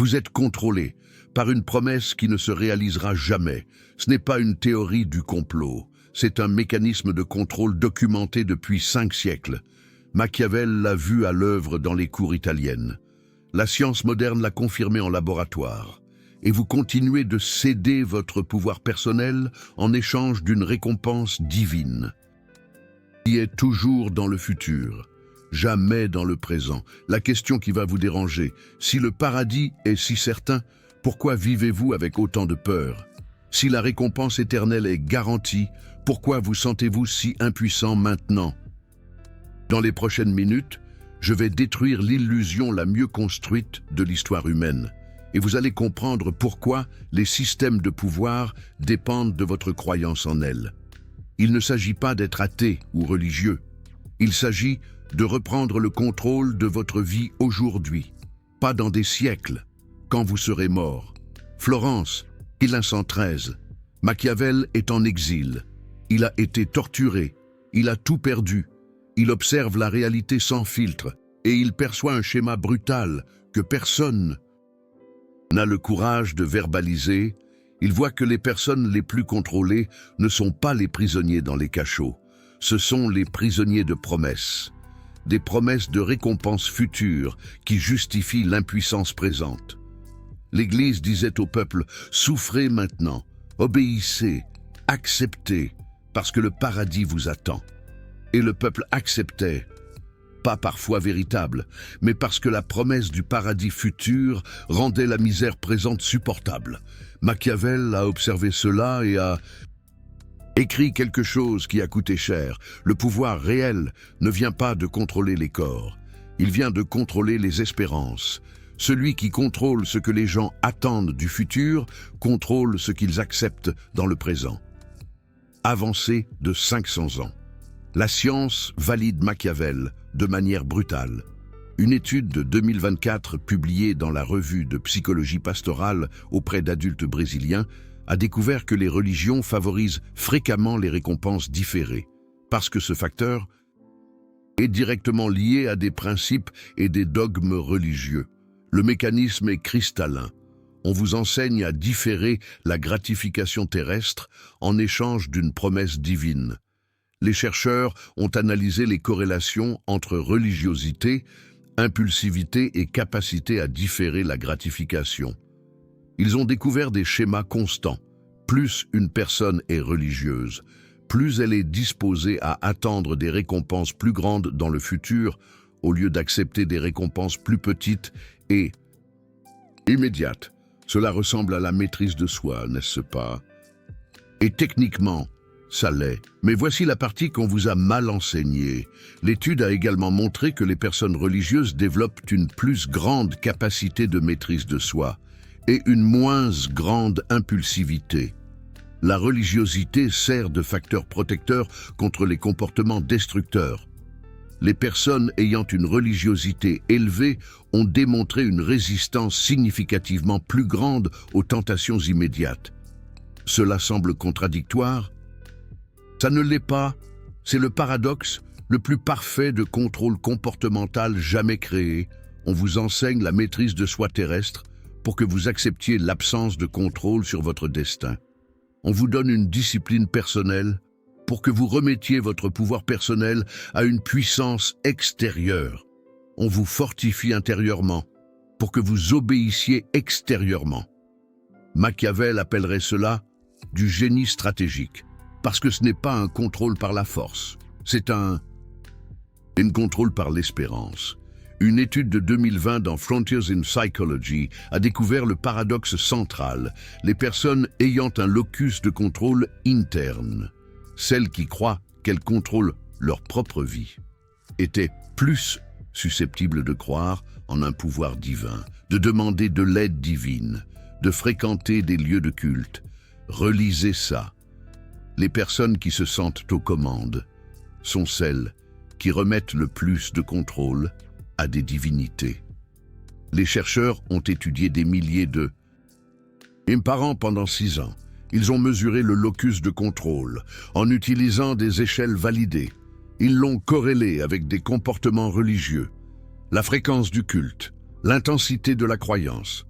Vous êtes contrôlé par une promesse qui ne se réalisera jamais. Ce n'est pas une théorie du complot, c'est un mécanisme de contrôle documenté depuis 5 siècles. Machiavel l'a vu à l'œuvre dans les cours italiennes. La science moderne l'a confirmé en laboratoire. Et vous continuez de céder votre pouvoir personnel en échange d'une récompense divine, qui est toujours dans le futur, jamais dans le présent. La question qui va vous déranger, si le paradis est si certain, pourquoi vivez-vous avec autant de peur? Si la récompense éternelle est garantie, pourquoi vous sentez-vous si impuissant maintenant? Dans les prochaines minutes, je vais détruire l'illusion la mieux construite de l'histoire humaine. Et vous allez comprendre pourquoi les systèmes de pouvoir dépendent de votre croyance en elles. Il ne s'agit pas d'être athée ou religieux. Il s'agit de reprendre le contrôle de votre vie aujourd'hui, pas dans des siècles, quand vous serez mort. Florence, 1513. Machiavel est en exil. Il a été torturé. Il a tout perdu. Il observe la réalité sans filtre et il perçoit un schéma brutal que personne n'a le courage de verbaliser. Il voit que les personnes les plus contrôlées ne sont pas les prisonniers dans les cachots. Ce sont les prisonniers de promesses. Des promesses de récompenses futures qui justifient l'impuissance présente. L'Église disait au peuple, souffrez maintenant, obéissez, acceptez, parce que le paradis vous attend. Et le peuple acceptait, pas par foi véritable, mais parce que la promesse du paradis futur rendait la misère présente supportable. Machiavel a observé cela et a écrit quelque chose qui a coûté cher. Le pouvoir réel ne vient pas de contrôler les corps, il vient de contrôler les espérances. Celui qui contrôle ce que les gens attendent du futur contrôle ce qu'ils acceptent dans le présent. Avancée de 500 ans. La science valide Machiavel de manière brutale. Une étude de 2024 publiée dans la revue de psychologie pastorale auprès d'adultes brésiliens a découvert que les religions favorisent fréquemment les récompenses différées, parce que ce facteur est directement lié à des principes et des dogmes religieux. Le mécanisme est cristallin. On vous enseigne à différer la gratification terrestre en échange d'une promesse divine. Les chercheurs ont analysé les corrélations entre religiosité, impulsivité et capacité à différer la gratification. Ils ont découvert des schémas constants. Plus une personne est religieuse, plus elle est disposée à attendre des récompenses plus grandes dans le futur, au lieu d'accepter des récompenses plus petites et immédiates. Cela ressemble à la maîtrise de soi, n'est-ce pas? Et techniquement, ça l'est. Mais voici la partie qu'on vous a mal enseignée. L'étude a également montré que les personnes religieuses développent une plus grande capacité de maîtrise de soi et une moins grande impulsivité. La religiosité sert de facteur protecteur contre les comportements destructeurs. Les personnes ayant une religiosité élevée ont démontré une résistance significativement plus grande aux tentations immédiates. Cela semble contradictoire? Ça ne l'est pas. C'est le paradoxe le plus parfait de contrôle comportemental jamais créé. On vous enseigne la maîtrise de soi terrestre pour que vous acceptiez l'absence de contrôle sur votre destin. On vous donne une discipline personnelle pour que vous remettiez votre pouvoir personnel à une puissance extérieure. On vous fortifie intérieurement pour que vous obéissiez extérieurement. Machiavel appellerait cela du génie stratégique, parce que ce n'est pas un contrôle par la force, c'est un contrôle par l'espérance. Une étude de 2020 dans Frontiers in Psychology a découvert le paradoxe central. Les personnes ayant un locus de contrôle interne, celles qui croient qu'elles contrôlent leur propre vie, étaient plus susceptibles de croire en un pouvoir divin, de demander de l'aide divine, de fréquenter des lieux de culte. Relisez ça. Les personnes qui se sentent aux commandes sont celles qui remettent le plus de contrôle à des divinités. Les chercheurs ont étudié des milliers de parents pendant 6 ans. Ils ont mesuré le locus de contrôle en utilisant des échelles validées. Ils l'ont corrélé avec des comportements religieux, la fréquence du culte, l'intensité de la croyance.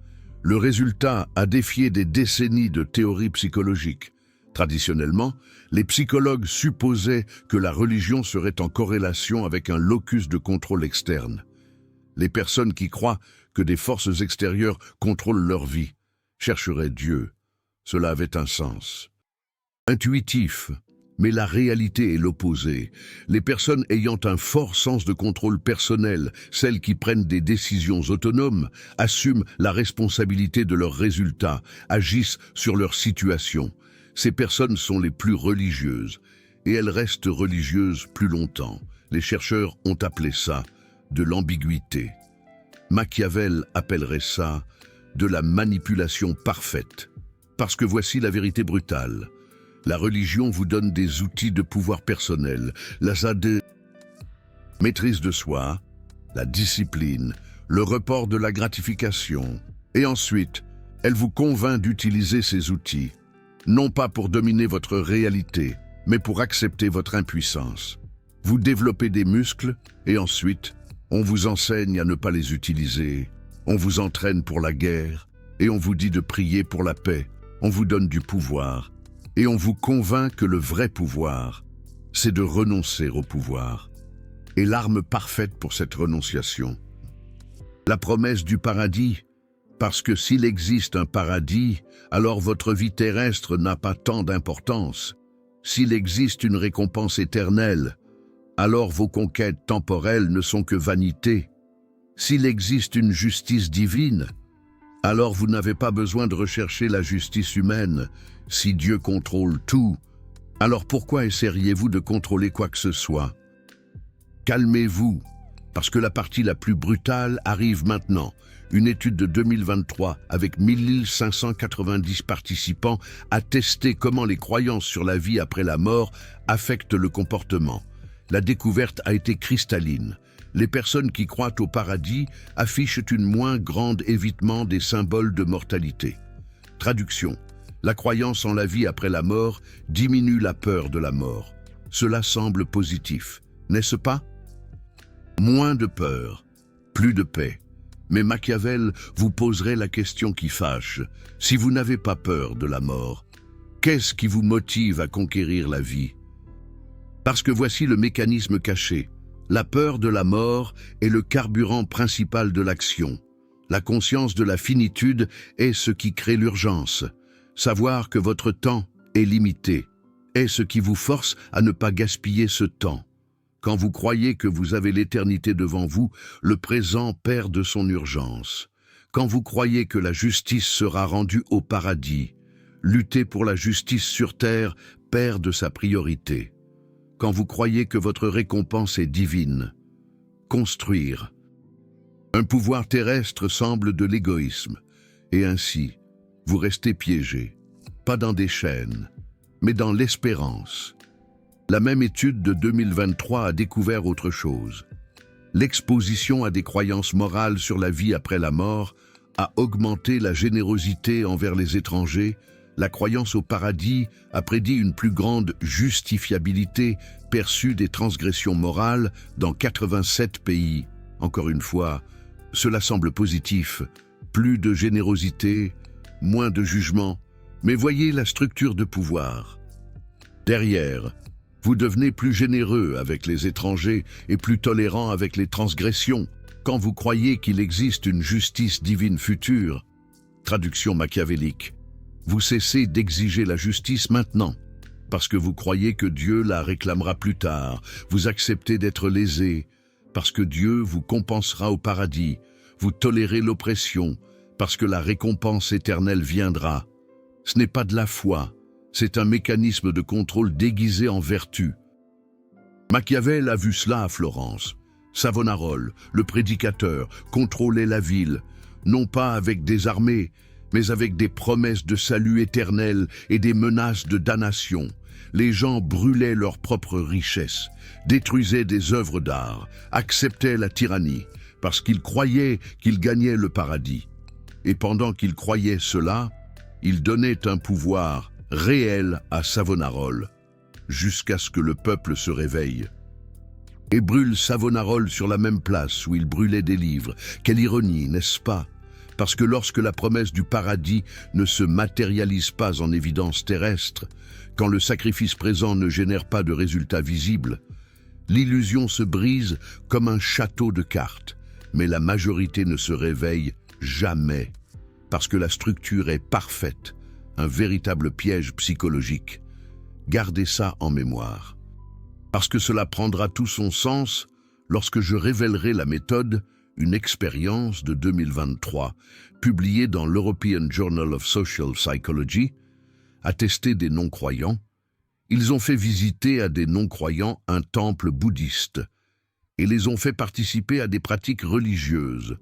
Le résultat a défié des décennies de théories psychologiques. Traditionnellement, les psychologues supposaient que la religion serait en corrélation avec un locus de contrôle externe. Les personnes qui croient que des forces extérieures contrôlent leur vie chercheraient Dieu. Cela avait un sens intuitif, mais la réalité est l'opposé. Les personnes ayant un fort sens de contrôle personnel, celles qui prennent des décisions autonomes, assument la responsabilité de leurs résultats, agissent sur leur situation. Ces personnes sont les plus religieuses, et elles restent religieuses plus longtemps. Les chercheurs ont appelé ça de l'ambiguïté. Machiavel appellerait ça de la manipulation parfaite. Parce que voici la vérité brutale. La religion vous donne des outils de pouvoir personnel, la maîtrise de soi, la discipline, le report de la gratification. Et ensuite, elle vous convainc d'utiliser ces outils, non pas pour dominer votre réalité, mais pour accepter votre impuissance. Vous développez des muscles et ensuite, on vous enseigne à ne pas les utiliser. On vous entraîne pour la guerre et on vous dit de prier pour la paix. On vous donne du pouvoir. Et on vous convainc que le vrai pouvoir, c'est de renoncer au pouvoir. Et l'arme parfaite pour cette renonciation, la promesse du paradis, parce que s'il existe un paradis, alors votre vie terrestre n'a pas tant d'importance. S'il existe une récompense éternelle, alors vos conquêtes temporelles ne sont que vanité. S'il existe une justice divine, alors vous n'avez pas besoin de rechercher la justice humaine. Si Dieu contrôle tout, alors pourquoi essayeriez-vous de contrôler quoi que ce soit? Calmez-vous, parce que la partie la plus brutale arrive maintenant. Une étude de 2023 avec 1590 participants a testé comment les croyances sur la vie après la mort affectent le comportement. La découverte a été cristalline. Les personnes qui croient au paradis affichent une moins grande évitement des symboles de mortalité. Traduction. La croyance en la vie après la mort diminue la peur de la mort. Cela semble positif, n'est-ce pas? Moins de peur, plus de paix. Mais Machiavel vous poserait la question qui fâche. Si vous n'avez pas peur de la mort, qu'est-ce qui vous motive à conquérir la vie? Parce que voici le mécanisme caché. La peur de la mort est le carburant principal de l'action. La conscience de la finitude est ce qui crée l'urgence. Savoir que votre temps est limité est ce qui vous force à ne pas gaspiller ce temps. Quand vous croyez que vous avez l'éternité devant vous, le présent perd de son urgence. Quand vous croyez que la justice sera rendue au paradis, lutter pour la justice sur terre perd de sa priorité. Quand vous croyez que votre récompense est divine, construire. Un pouvoir terrestre semble de l'égoïsme, et ainsi, vous restez piégé, pas dans des chaînes, mais dans l'espérance. La même étude de 2023 a découvert autre chose. L'exposition à des croyances morales sur la vie après la mort a augmenté la générosité envers les étrangers. La croyance au paradis a prédit une plus grande justifiabilité perçue des transgressions morales dans 87 pays. Encore une fois, cela semble positif. Plus de générosité, moins de jugement. Mais voyez la structure de pouvoir. Derrière, vous devenez plus généreux avec les étrangers et plus tolérant avec les transgressions quand vous croyez qu'il existe une justice divine future. Traduction machiavélique. Vous cessez d'exiger la justice maintenant, parce que vous croyez que Dieu la réclamera plus tard. Vous acceptez d'être lésé, parce que Dieu vous compensera au paradis. Vous tolérez l'oppression, parce que la récompense éternelle viendra. Ce n'est pas de la foi, c'est un mécanisme de contrôle déguisé en vertu. Machiavel a vu cela à Florence. Savonarole, le prédicateur, contrôlait la ville, non pas avec des armées, mais avec des promesses de salut éternel et des menaces de damnation. Les gens brûlaient leurs propres richesses, détruisaient des œuvres d'art, acceptaient la tyrannie, parce qu'ils croyaient qu'ils gagnaient le paradis. Et pendant qu'ils croyaient cela, ils donnaient un pouvoir réel à Savonarole, jusqu'à ce que le peuple se réveille. Et brûle Savonarole sur la même place où il brûlait des livres. Quelle ironie, n'est-ce pas? Parce que lorsque la promesse du paradis ne se matérialise pas en évidence terrestre, quand le sacrifice présent ne génère pas de résultats visibles, l'illusion se brise comme un château de cartes, mais la majorité ne se réveille jamais, parce que la structure est parfaite, un véritable piège psychologique. Gardez ça en mémoire. Parce que cela prendra tout son sens lorsque je révélerai la méthode, une expérience de 2023, publiée dans l'European Journal of Social Psychology, a testé des non-croyants. Ils ont fait visiter à des non-croyants un temple bouddhiste et les ont fait participer à des pratiques religieuses.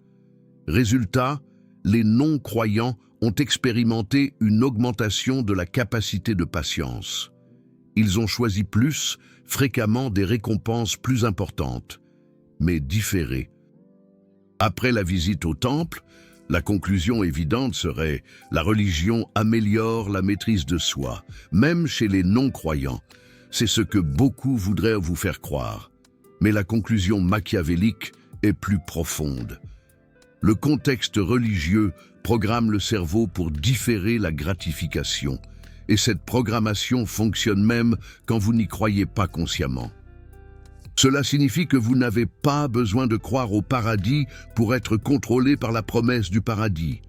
Résultat, les non-croyants ont expérimenté une augmentation de la capacité de patience. Ils ont choisi plus fréquemment des récompenses plus importantes, mais différées. Après la visite au temple, la conclusion évidente serait « la religion améliore la maîtrise de soi », même chez les non-croyants. C'est ce que beaucoup voudraient vous faire croire. Mais la conclusion machiavélique est plus profonde. Le contexte religieux programme le cerveau pour différer la gratification, et cette programmation fonctionne même quand vous n'y croyez pas consciemment. Cela signifie que vous n'avez pas besoin de croire au paradis pour être contrôlé par la promesse du paradis.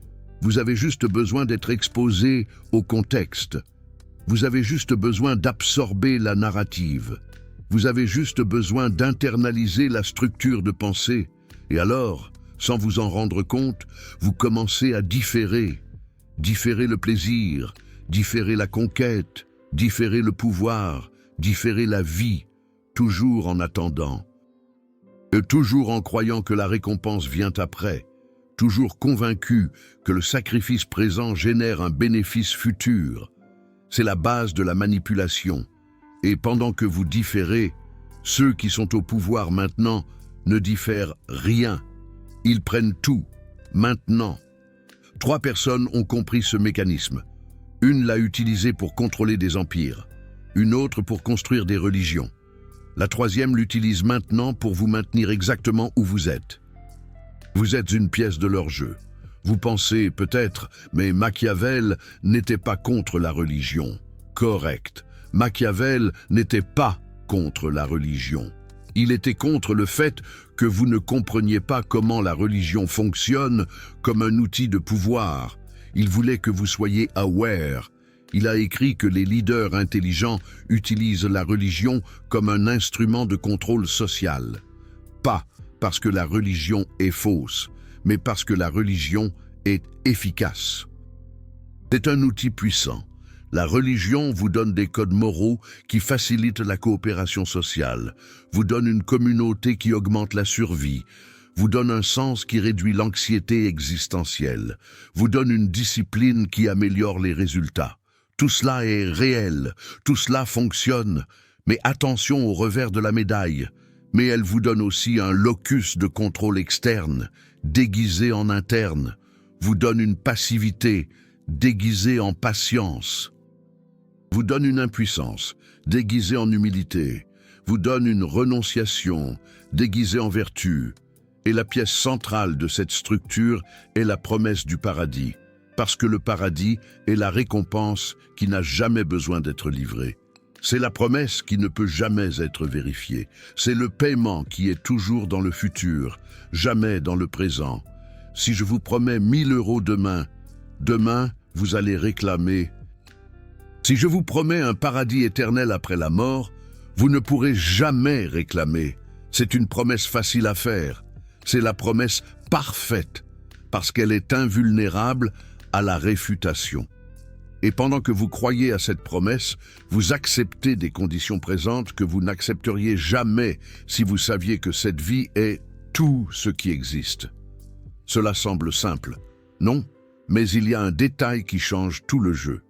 Vous avez juste besoin d'être exposé au contexte. Vous avez juste besoin d'absorber la narrative. Vous avez juste besoin d'internaliser la structure de pensée. Et alors, sans vous en rendre compte, vous commencez à différer. Différer le plaisir, différer la conquête, différer le pouvoir, différer la vie, toujours en attendant. Et toujours en croyant que la récompense vient après, toujours convaincu que le sacrifice présent génère un bénéfice futur. C'est la base de la manipulation. Et pendant que vous différez, ceux qui sont au pouvoir maintenant ne diffèrent rien. Ils prennent tout, maintenant. 3 personnes ont compris ce mécanisme. Une l'a utilisé pour contrôler des empires, une autre pour construire des religions. La 3e l'utilise maintenant pour vous maintenir exactement où vous êtes. Vous êtes une pièce de leur jeu. Vous pensez peut-être, mais Machiavel n'était pas contre la religion. Correct. Machiavel n'était pas contre la religion. Il était contre le fait que vous ne compreniez pas comment la religion fonctionne comme un outil de pouvoir. Il voulait que vous soyez aware. Il a écrit que les leaders intelligents utilisent la religion comme un instrument de contrôle social. Pas parce que la religion est fausse, mais parce que la religion est efficace. C'est un outil puissant. La religion vous donne des codes moraux qui facilitent la coopération sociale, vous donne une communauté qui augmente la survie, vous donne un sens qui réduit l'anxiété existentielle, vous donne une discipline qui améliore les résultats. Tout cela est réel, tout cela fonctionne, mais attention au revers de la médaille. Mais elle vous donne aussi un locus de contrôle externe, déguisé en interne, vous donne une passivité, déguisée en patience, vous donne une impuissance, déguisée en humilité, vous donne une renonciation, déguisée en vertu. Et la pièce centrale de cette structure est la promesse du paradis. Parce que le paradis est la récompense qui n'a jamais besoin d'être livrée. C'est la promesse qui ne peut jamais être vérifiée. C'est le paiement qui est toujours dans le futur, jamais dans le présent. Si je vous promets 1 000 € demain, vous allez réclamer. Si je vous promets un paradis éternel après la mort, vous ne pourrez jamais réclamer. C'est une promesse facile à faire. C'est la promesse parfaite, parce qu'elle est invulnérable à la réfutation. Et pendant que vous croyez à cette promesse, vous acceptez des conditions présentes que vous n'accepteriez jamais si vous saviez que cette vie est tout ce qui existe. Cela semble simple, non? Mais il y a un détail qui change tout le jeu.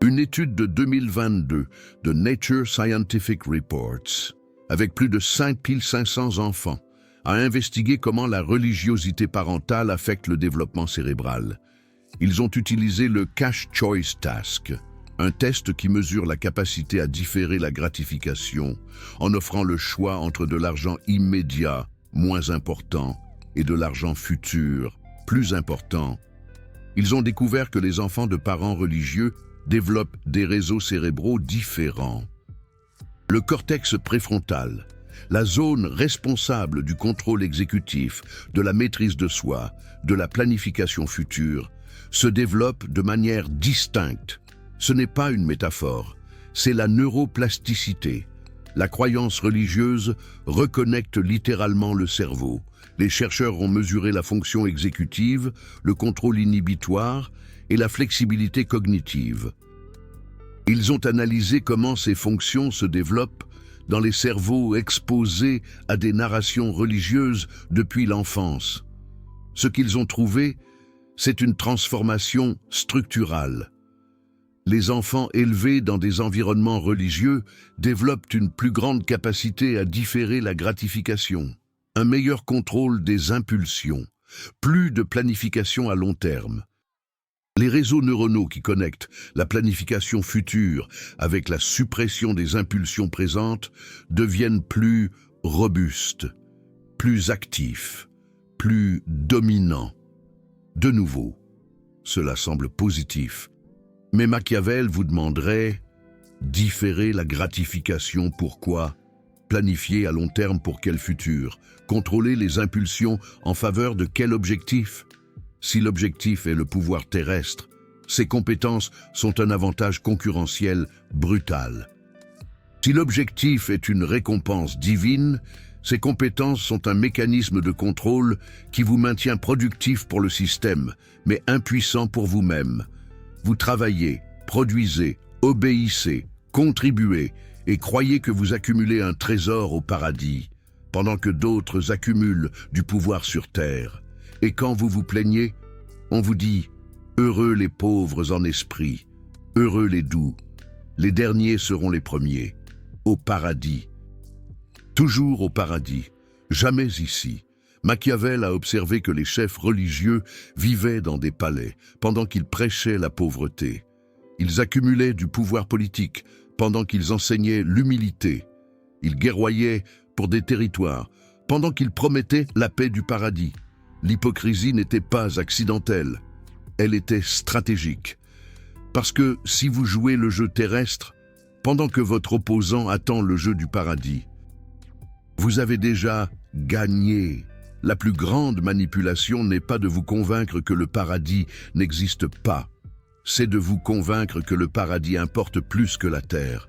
Une étude de 2022 de Nature Scientific Reports, avec plus de 5500 enfants, a investigué comment la religiosité parentale affecte le développement cérébral. Ils ont utilisé le Cash Choice Task, un test qui mesure la capacité à différer la gratification en offrant le choix entre de l'argent immédiat, moins important, et de l'argent futur, plus important, ils ont découvert que les enfants de parents religieux développent des réseaux cérébraux différents. Le cortex préfrontal, la zone responsable du contrôle exécutif, de la maîtrise de soi, de la planification future, se développe de manière distincte. Ce n'est pas une métaphore, c'est la neuroplasticité. La croyance religieuse reconnecte littéralement le cerveau. Les chercheurs ont mesuré la fonction exécutive, le contrôle inhibitoire et la flexibilité cognitive. Ils ont analysé comment ces fonctions se développent dans les cerveaux exposés à des narrations religieuses depuis l'enfance. Ce qu'ils ont trouvé, c'est une transformation structurale. Les enfants élevés dans des environnements religieux développent une plus grande capacité à différer la gratification, un meilleur contrôle des impulsions, plus de planification à long terme. Les réseaux neuronaux qui connectent la planification future avec la suppression des impulsions présentes deviennent plus robustes, plus actifs, plus dominants. De nouveau, cela semble positif. Mais Machiavel vous demanderait différer la gratification, pourquoi? Planifier à long terme pour quel futur? Contrôler les impulsions en faveur de quel objectif? Si l'objectif est le pouvoir terrestre, ces compétences sont un avantage concurrentiel brutal. Si l'objectif est une récompense divine, ces compétences sont un mécanisme de contrôle qui vous maintient productif pour le système, mais impuissant pour vous-même. Vous travaillez, produisez, obéissez, contribuez et croyez que vous accumulez un trésor au paradis, pendant que d'autres accumulent du pouvoir sur terre. Et quand vous vous plaignez, on vous dit « Heureux les pauvres en esprit, heureux les doux, les derniers seront les premiers, au paradis. » Toujours au paradis, jamais ici. Machiavel a observé que les chefs religieux vivaient dans des palais pendant qu'ils prêchaient la pauvreté. Ils accumulaient du pouvoir politique pendant qu'ils enseignaient l'humilité. Ils guerroyaient pour des territoires pendant qu'ils promettaient la paix du paradis. L'hypocrisie n'était pas accidentelle, elle était stratégique. Parce que si vous jouez le jeu terrestre, pendant que votre opposant attend le jeu du paradis, vous avez déjà gagné. La plus grande manipulation n'est pas de vous convaincre que le paradis n'existe pas. C'est de vous convaincre que le paradis importe plus que la terre,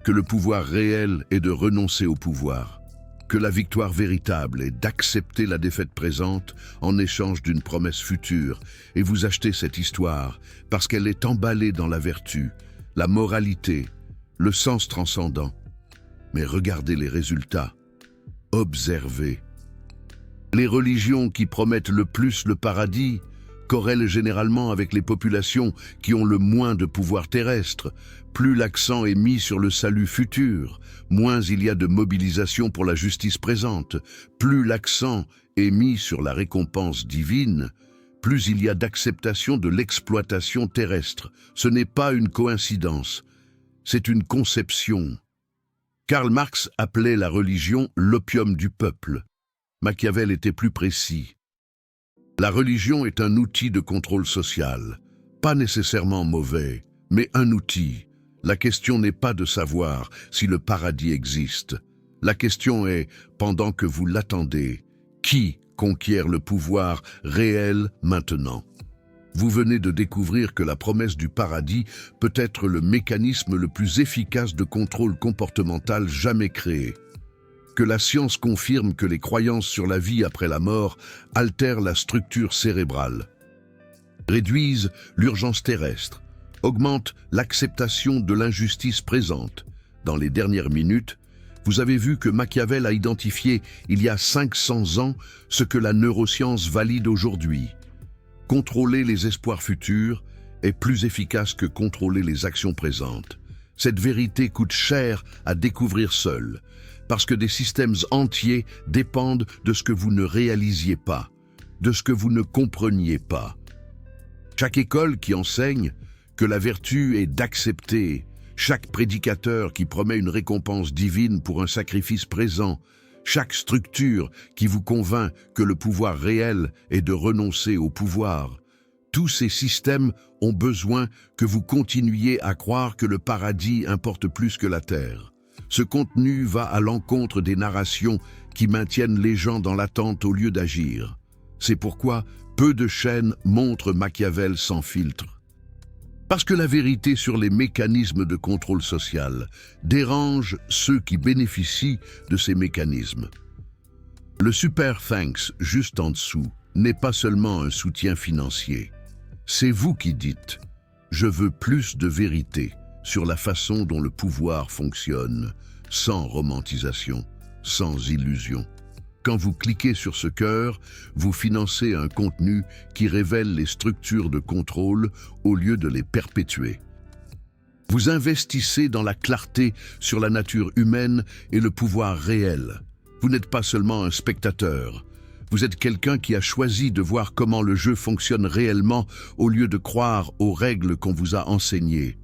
que le pouvoir réel est de renoncer au pouvoir, que la victoire véritable est d'accepter la défaite présente en échange d'une promesse future, et vous achetez cette histoire parce qu'elle est emballée dans la vertu, la moralité, le sens transcendant. Mais regardez les résultats, observez. Les religions qui promettent le plus le paradis corrèlent généralement avec les populations qui ont le moins de pouvoir terrestre. Plus l'accent est mis sur le salut futur, moins il y a de mobilisation pour la justice présente. Plus l'accent est mis sur la récompense divine, plus il y a d'acceptation de l'exploitation terrestre. Ce n'est pas une coïncidence, c'est une conception. Karl Marx appelait la religion l'opium du peuple. Machiavel était plus précis. La religion est un outil de contrôle social, pas nécessairement mauvais, mais un outil. La question n'est pas de savoir si le paradis existe. La question est, pendant que vous l'attendez, qui conquiert le pouvoir réel maintenant? Vous venez de découvrir que la promesse du paradis peut être le mécanisme le plus efficace de contrôle comportemental jamais créé. Que la science confirme que les croyances sur la vie après la mort altèrent la structure cérébrale, réduisent l'urgence terrestre, augmentent l'acceptation de l'injustice présente. Dans les dernières minutes, vous avez vu que Machiavel a identifié il y a 500 ans ce que la neuroscience valide aujourd'hui. Contrôler les espoirs futurs est plus efficace que contrôler les actions présentes. Cette vérité coûte cher à découvrir seule, parce que des systèmes entiers dépendent de ce que vous ne réalisiez pas, de ce que vous ne compreniez pas. Chaque école qui enseigne que la vertu est d'accepter, chaque prédicateur qui promet une récompense divine pour un sacrifice présent, chaque structure qui vous convainc que le pouvoir réel est de renoncer au pouvoir. Tous ces systèmes ont besoin que vous continuiez à croire que le paradis importe plus que la terre. Ce contenu va à l'encontre des narrations qui maintiennent les gens dans l'attente au lieu d'agir. C'est pourquoi peu de chaînes montrent Machiavel sans filtre. Parce que la vérité sur les mécanismes de contrôle social dérange ceux qui bénéficient de ces mécanismes. Le super thanks juste en dessous n'est pas seulement un soutien financier. C'est vous qui dites « Je veux plus de vérité sur la façon dont le pouvoir fonctionne, sans romantisation, sans illusion ». Quand vous cliquez sur ce cœur, vous financez un contenu qui révèle les structures de contrôle au lieu de les perpétuer. Vous investissez dans la clarté sur la nature humaine et le pouvoir réel. Vous n'êtes pas seulement un spectateur. Vous êtes quelqu'un qui a choisi de voir comment le jeu fonctionne réellement au lieu de croire aux règles qu'on vous a enseignées.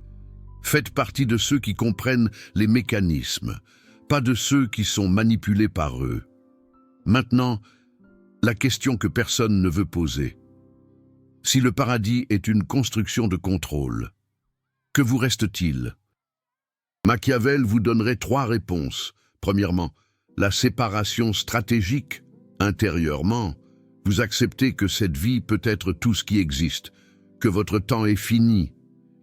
Faites partie de ceux qui comprennent les mécanismes, pas de ceux qui sont manipulés par eux. Maintenant, la question que personne ne veut poser. Si le paradis est une construction de contrôle, que vous reste-t-il? Machiavel vous donnerait 3 réponses. Premièrement, la séparation stratégique. Intérieurement, vous acceptez que cette vie peut être tout ce qui existe, que votre temps est fini,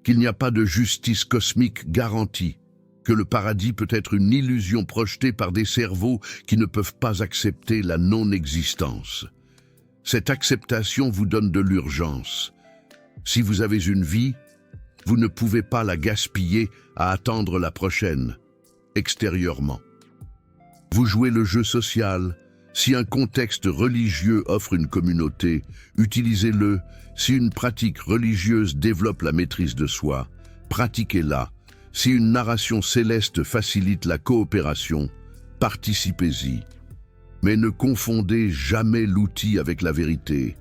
qu'il n'y a pas de justice cosmique garantie, que le paradis peut être une illusion projetée par des cerveaux qui ne peuvent pas accepter la non-existence. Cette acceptation vous donne de l'urgence. Si vous avez une vie, vous ne pouvez pas la gaspiller à attendre la prochaine, extérieurement. Vous jouez le jeu social. Si un contexte religieux offre une communauté, utilisez-le. Si une pratique religieuse développe la maîtrise de soi, pratiquez-la. Si une narration céleste facilite la coopération, participez-y. Mais ne confondez jamais l'outil avec la vérité.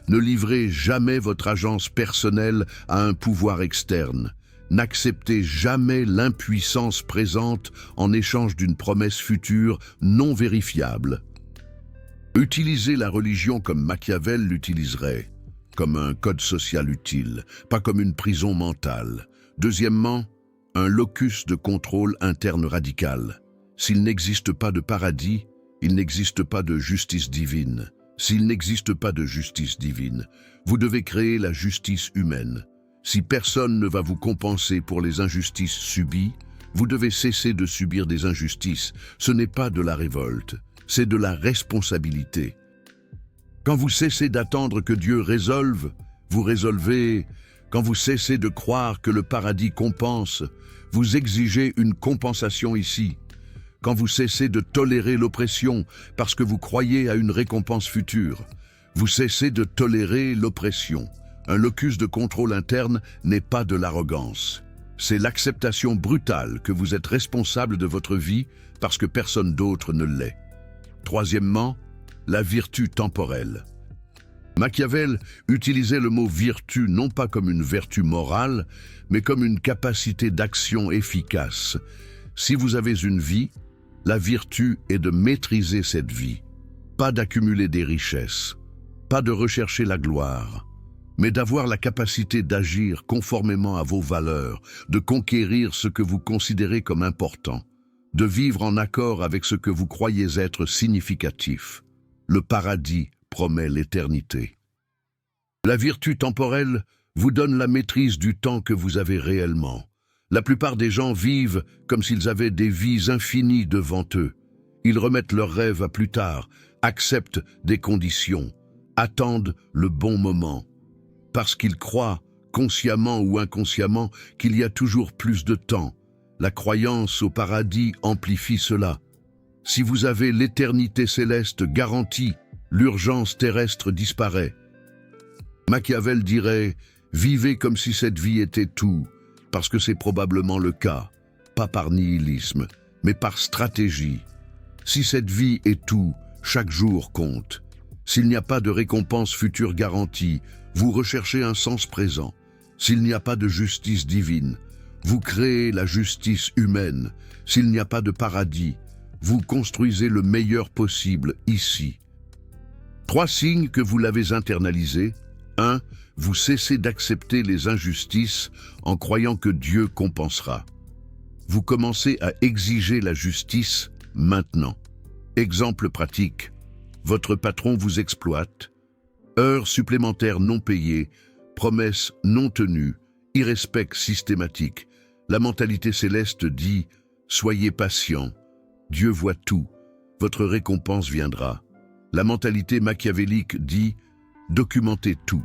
Ne livrez jamais votre agence personnelle à un pouvoir externe. N'acceptez jamais l'impuissance présente en échange d'une promesse future non vérifiable. Utilisez la religion comme Machiavel l'utiliserait, comme un code social utile, pas comme une prison mentale. Deuxièmement, un locus de contrôle interne radical. S'il n'existe pas de paradis, il n'existe pas de justice divine. S'il n'existe pas de justice divine, vous devez créer la justice humaine. Si personne ne va vous compenser pour les injustices subies, vous devez cesser de subir des injustices. Ce n'est pas de la révolte, c'est de la responsabilité. Quand vous cessez d'attendre que Dieu résolve, vous résolvez. Quand vous cessez de croire que le paradis compense, vous exigez une compensation ici. Quand vous cessez de tolérer l'oppression parce que vous croyez à une récompense future, vous cessez de tolérer l'oppression. Un locus de contrôle interne n'est pas de l'arrogance. C'est l'acceptation brutale que vous êtes responsable de votre vie parce que personne d'autre ne l'est. Troisièmement, la vertu temporelle. Machiavel utilisait le mot vertu non pas comme une vertu morale, mais comme une capacité d'action efficace. Si vous avez une vie, la vertu est de maîtriser cette vie, pas d'accumuler des richesses, pas de rechercher la gloire, mais d'avoir la capacité d'agir conformément à vos valeurs, de conquérir ce que vous considérez comme important, de vivre en accord avec ce que vous croyez être significatif. Le paradis promet l'éternité. La vertu temporelle vous donne la maîtrise du temps que vous avez réellement. La plupart des gens vivent comme s'ils avaient des vies infinies devant eux. Ils remettent leurs rêves à plus tard, acceptent des conditions, attendent le bon moment, parce qu'ils croient, consciemment ou inconsciemment, qu'il y a toujours plus de temps. La croyance au paradis amplifie cela. Si vous avez l'éternité céleste garantie, l'urgence terrestre disparaît. Machiavel dirait « Vivez comme si cette vie était tout », parce que c'est probablement le cas, pas par nihilisme, mais par stratégie. Si cette vie est tout, chaque jour compte. S'il n'y a pas de récompense future garantie, vous recherchez un sens présent. S'il n'y a pas de justice divine, vous créez la justice humaine. S'il n'y a pas de paradis, Vous construisez le meilleur possible ici. 3 signes que vous l'avez internalisé. 1. Vous cessez d'accepter les injustices en croyant que Dieu compensera. Vous commencez à exiger la justice maintenant. Exemple pratique. Votre patron vous exploite. Heures supplémentaires non payées, promesses non tenues, irrespect systématique. La mentalité céleste dit « Soyez patient, Dieu voit tout, votre récompense viendra ». La mentalité machiavélique dit « Documentez tout,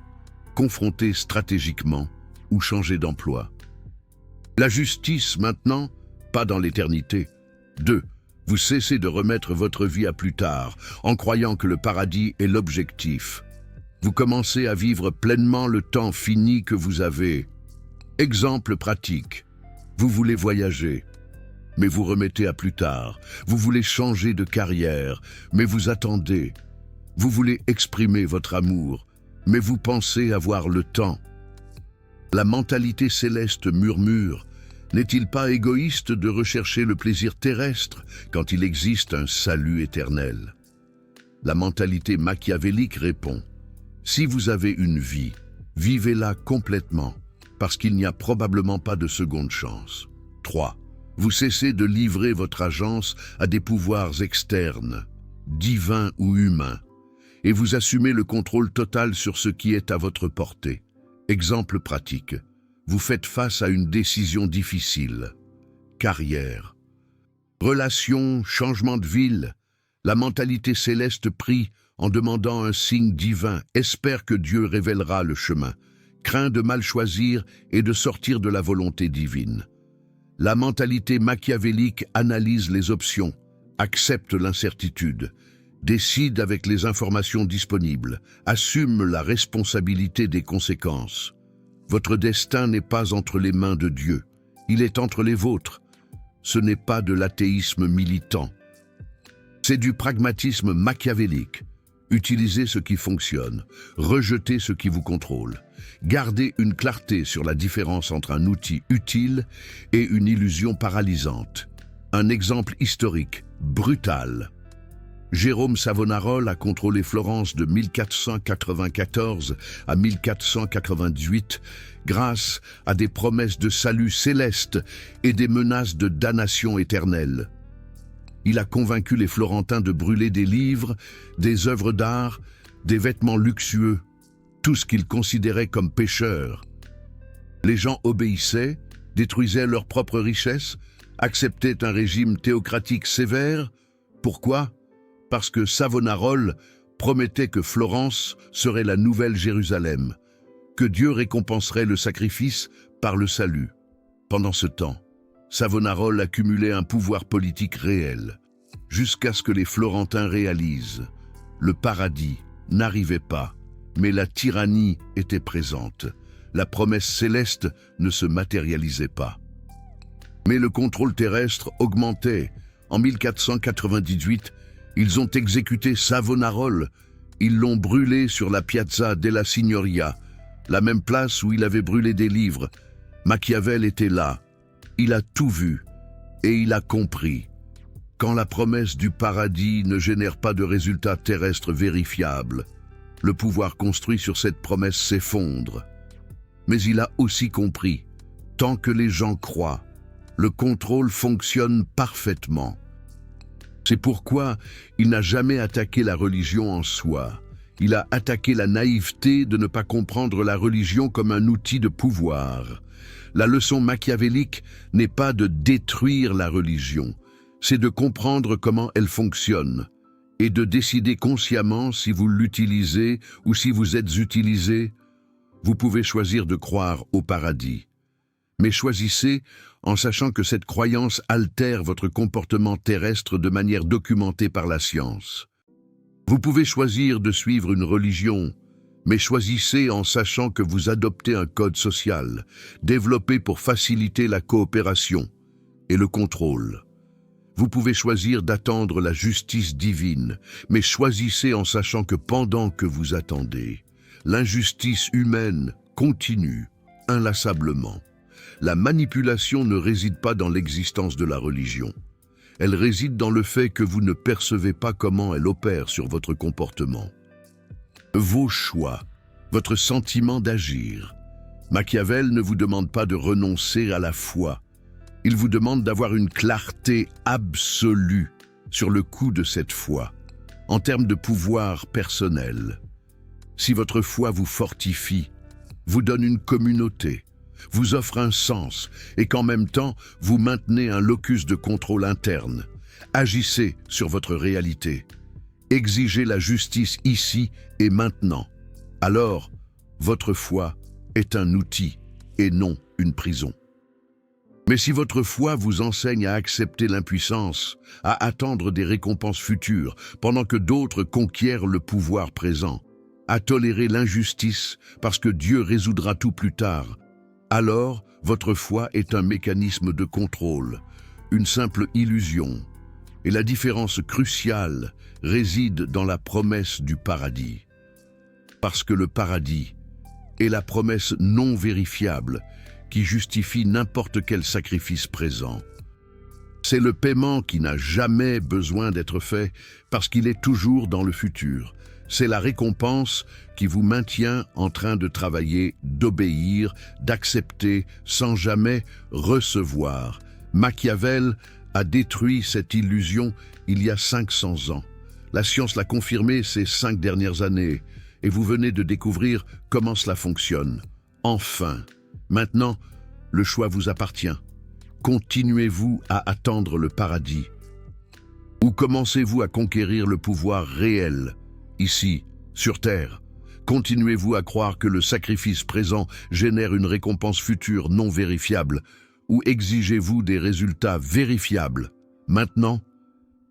confrontez stratégiquement ou changez d'emploi ». La justice maintenant, pas dans l'éternité. 2. Vous cessez de remettre votre vie à plus tard en croyant que le paradis est l'objectif. Vous commencez à vivre pleinement le temps fini que vous avez. Exemple pratique. Vous voulez voyager, mais vous remettez à plus tard. Vous voulez changer de carrière, mais vous attendez. Vous voulez exprimer votre amour, mais vous pensez avoir le temps. La mentalité céleste murmure. N'est-il pas égoïste de rechercher le plaisir terrestre quand il existe un salut éternel? La mentalité machiavélique répond. Si vous avez une vie, vivez-la complètement, parce qu'il n'y a probablement pas de seconde chance. 3. Vous cessez de livrer votre agence à des pouvoirs externes, divins ou humains, et vous assumez le contrôle total sur ce qui est à votre portée. Exemple pratique. Vous faites face à une décision difficile. Carrière. Relation, changement de ville. La mentalité céleste prie en demandant un signe divin, espère que Dieu révélera le chemin, craint de mal choisir et de sortir de la volonté divine. La mentalité machiavélique analyse les options, accepte l'incertitude, décide avec les informations disponibles, assume la responsabilité des conséquences. Votre destin n'est pas entre les mains de Dieu, il est entre les vôtres. Ce n'est pas de l'athéisme militant. C'est du pragmatisme machiavélique. Utilisez ce qui fonctionne, rejetez ce qui vous contrôle. Gardez une clarté sur la différence entre un outil utile et une illusion paralysante. Un exemple historique, brutal. Jérôme Savonarola a contrôlé Florence de 1494 à 1498 grâce à des promesses de salut céleste et des menaces de damnation éternelle. Il a convaincu les Florentins de brûler des livres, des œuvres d'art, des vêtements luxueux, tout ce qu'ils considéraient comme pécheurs. Les gens obéissaient, détruisaient leurs propres richesses, acceptaient un régime théocratique sévère. Pourquoi? Parce que Savonarola promettait que Florence serait la nouvelle Jérusalem, que Dieu récompenserait le sacrifice par le salut. Pendant ce temps, Savonarola accumulait un pouvoir politique réel, jusqu'à ce que les Florentins réalisent. Le paradis n'arrivait pas, mais la tyrannie était présente. La promesse céleste ne se matérialisait pas. Mais le contrôle terrestre augmentait. En 1498, ils ont exécuté Savonarola. Ils l'ont brûlé sur la Piazza della Signoria, la même place où il avait brûlé des livres. Machiavel était là. Il a tout vu et il a compris. Quand la promesse du paradis ne génère pas de résultats terrestres vérifiables, le pouvoir construit sur cette promesse s'effondre. Mais il a aussi compris, tant que les gens croient, le contrôle fonctionne parfaitement. C'est pourquoi il n'a jamais attaqué la religion en soi. Il a attaqué la naïveté de ne pas comprendre la religion comme un outil de pouvoir. La leçon machiavélique n'est pas de détruire la religion, c'est de comprendre comment elle fonctionne et de décider consciemment si vous l'utilisez ou si vous êtes utilisé. Vous pouvez choisir de croire au paradis, mais choisissez en sachant que cette croyance altère votre comportement terrestre de manière documentée par la science. Vous pouvez choisir de suivre une religion, mais choisissez en sachant que vous adoptez un code social, développé pour faciliter la coopération et le contrôle. Vous pouvez choisir d'attendre la justice divine, mais choisissez en sachant que pendant que vous attendez, l'injustice humaine continue inlassablement. La manipulation ne réside pas dans l'existence de la religion, Elle réside dans le fait que vous ne percevez pas comment elle opère sur votre comportement. Vos choix, votre sentiment d'agir. Machiavel ne vous demande pas de renoncer à la foi. Il vous demande d'avoir une clarté absolue sur le coût de cette foi, en termes de pouvoir personnel. Si votre foi vous fortifie, vous donne une communauté, vous offre un sens et qu'en même temps, vous maintenez un locus de contrôle interne, agissez sur votre réalité. Exigez la justice ici et maintenant. Alors, votre foi est un outil et non une prison. Mais si votre foi vous enseigne à accepter l'impuissance, à attendre des récompenses futures, pendant que d'autres conquièrent le pouvoir présent, à tolérer l'injustice parce que Dieu résoudra tout plus tard, alors votre foi est un mécanisme de contrôle, une simple illusion. Et la différence cruciale réside dans la promesse du paradis. Parce que le paradis est la promesse non vérifiable qui justifie n'importe quel sacrifice présent. C'est le paiement qui n'a jamais besoin d'être fait parce qu'il est toujours dans le futur. C'est la récompense qui vous maintient en train de travailler, d'obéir, d'accepter sans jamais recevoir. Machiavel a détruit cette illusion il y a 500 ans. La science l'a confirmé ces 5 dernières années et vous venez de découvrir comment cela fonctionne. Enfin, maintenant, le choix vous appartient. Continuez-vous à attendre le paradis? Ou commencez-vous à conquérir le pouvoir réel, ici, sur Terre? Continuez-vous à croire que le sacrifice présent génère une récompense future non vérifiable? Ou exigez-vous des résultats vérifiables? Maintenant,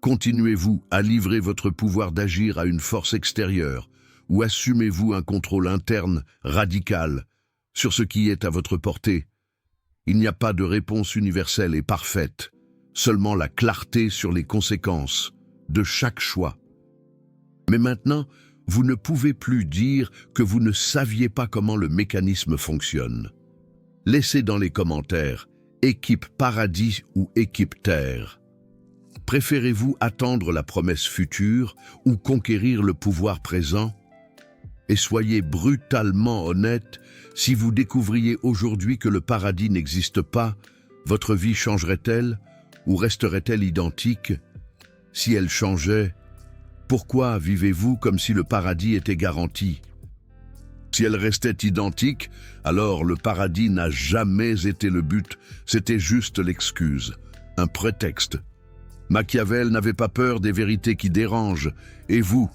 continuez-vous à livrer votre pouvoir d'agir à une force extérieure? Ou assumez-vous un contrôle interne radical sur ce qui est à votre portée? Il n'y a pas de réponse universelle et parfaite, seulement la clarté sur les conséquences de chaque choix. Mais maintenant, vous ne pouvez plus dire que vous ne saviez pas comment le mécanisme fonctionne. Laissez dans les commentaires équipe paradis ou équipe terre. Préférez-vous attendre la promesse future ou conquérir le pouvoir présent? Et soyez brutalement honnête, si vous découvriez aujourd'hui que le paradis n'existe pas, votre vie changerait-elle ou resterait-elle identique? Si elle changeait, pourquoi vivez-vous comme si le paradis était garanti? Si elle restait identique, alors le paradis n'a jamais été le but, c'était juste l'excuse, un prétexte. Machiavel n'avait pas peur des vérités qui dérangent, et vous,